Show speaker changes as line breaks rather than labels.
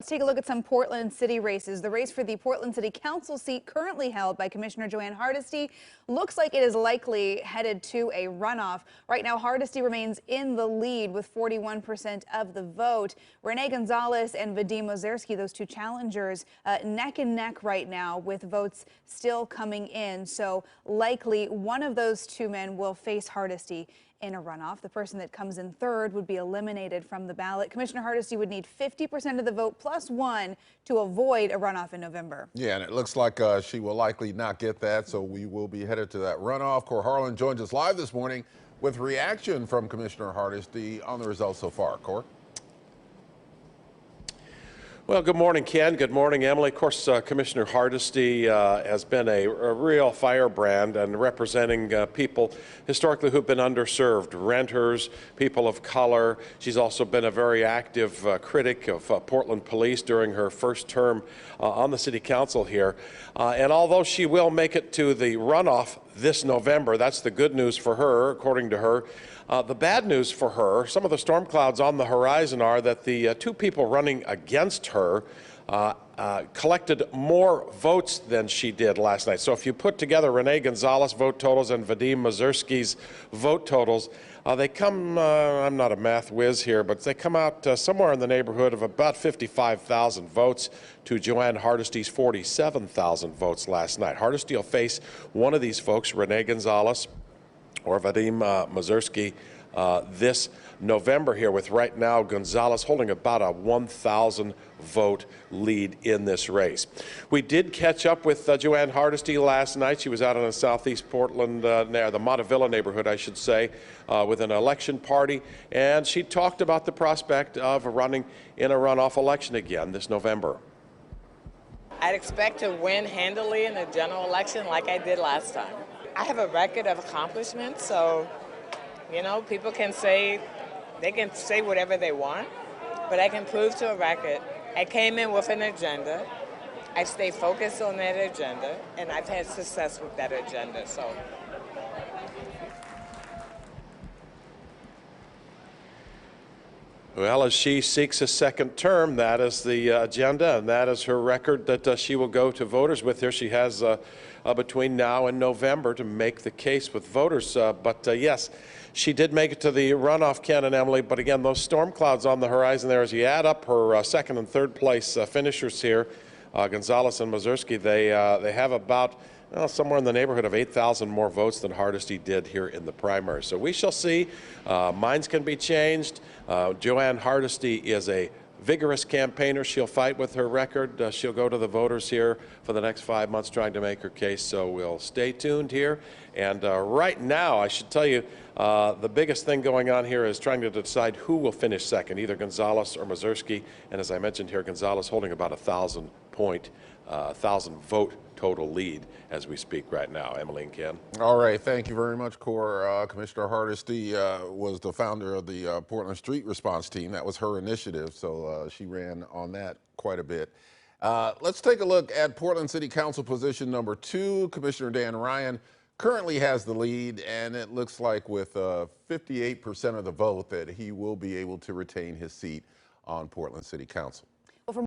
Let's take a look at some Portland City races. The race for the Portland City Council seat currently held by Commissioner Joanne Hardesty looks like it is likely headed to a runoff. Right now, Hardesty remains in the lead with 41% of the vote. Renee Gonzalez and Vadim Ozerski, those two challengers, neck and neck right now with votes still coming in. So likely one of those two men will face Hardesty in a runoff. The person that comes in third would be eliminated from the ballot. Commissioner Hardesty would need 50% of the vote plus one to avoid a runoff in November.
Yeah, and it looks like she will likely not get that, so we will be headed to that runoff. Cor Harlan joins us live this morning with reaction from Commissioner Hardesty on the results so far. Cor?
Well, good morning, Ken. Good morning, Emily. Of course, Commissioner Hardesty has been a real firebrand and representing people historically who've been underserved, renters, people of color. She's also been a very active critic of Portland police during her first term on the city council here. And although she will make it to the runoff this November, that's the good news for her, according to her. The bad news for her, some of the storm clouds on the horizon are that the two people running against her collected more votes than she did last night. So if you put together Renee Gonzalez vote totals and Vadim Ozerski's vote totals, they come, I'm not a math whiz here, but they come out somewhere in the neighborhood of about 55,000 votes to Joanne Hardesty's 47,000 votes last night. Hardesty will face one of these folks, Renee Gonzalez or Vadim Ozerski, this November here, with right now Gonzalez holding about a 1,000 vote lead in this race. We did catch up with Joanne Hardesty last night. She was out in the southeast Portland, near the Montevilla neighborhood, I should say, with an election party, and she talked about the prospect of running in a runoff election again this November.
I'd expect to win handily in a general election like I did last time. I have a record of accomplishments, so, you know, people can say, they can say whatever they want, but I can prove to a record. I came in with an agenda, I stay focused on that agenda, and I've had success with that agenda, so.
Well, as she seeks a second term, that is the agenda, and that is her record that she will go to voters with. Here she has between now and November to make the case with voters. But yes, she did make it to the runoff, Ken and Emily. But again, those storm clouds on the horizon there, as you add up her second and third place finishers here, Gonzalez and Ozerski, they have about somewhere in the neighborhood of 8,000 more votes than Hardesty did here in the primary. So we shall see. Minds can be changed. Joanne Hardesty is a vigorous campaigner. She'll fight with her record. She'll go to the voters here for the next 5 months trying to make her case. So we'll stay tuned here. And right now, I should tell you, the biggest thing going on here is trying to decide who will finish second, either Gonzalez or Ozerski. And as I mentioned here, Gonzalez holding about 1,000 vote total lead as we speak right now. Emily and Ken.
All right, thank you very much, Cor. Commissioner Hardesty was the founder of the Portland Street Response Team. That was her initiative, so she ran on that quite a bit. Let's take a look at Portland City Council position number 2. Commissioner Dan Ryan currently has the lead, and it looks like with 58% of the vote that he will be able to retain his seat on Portland City Council.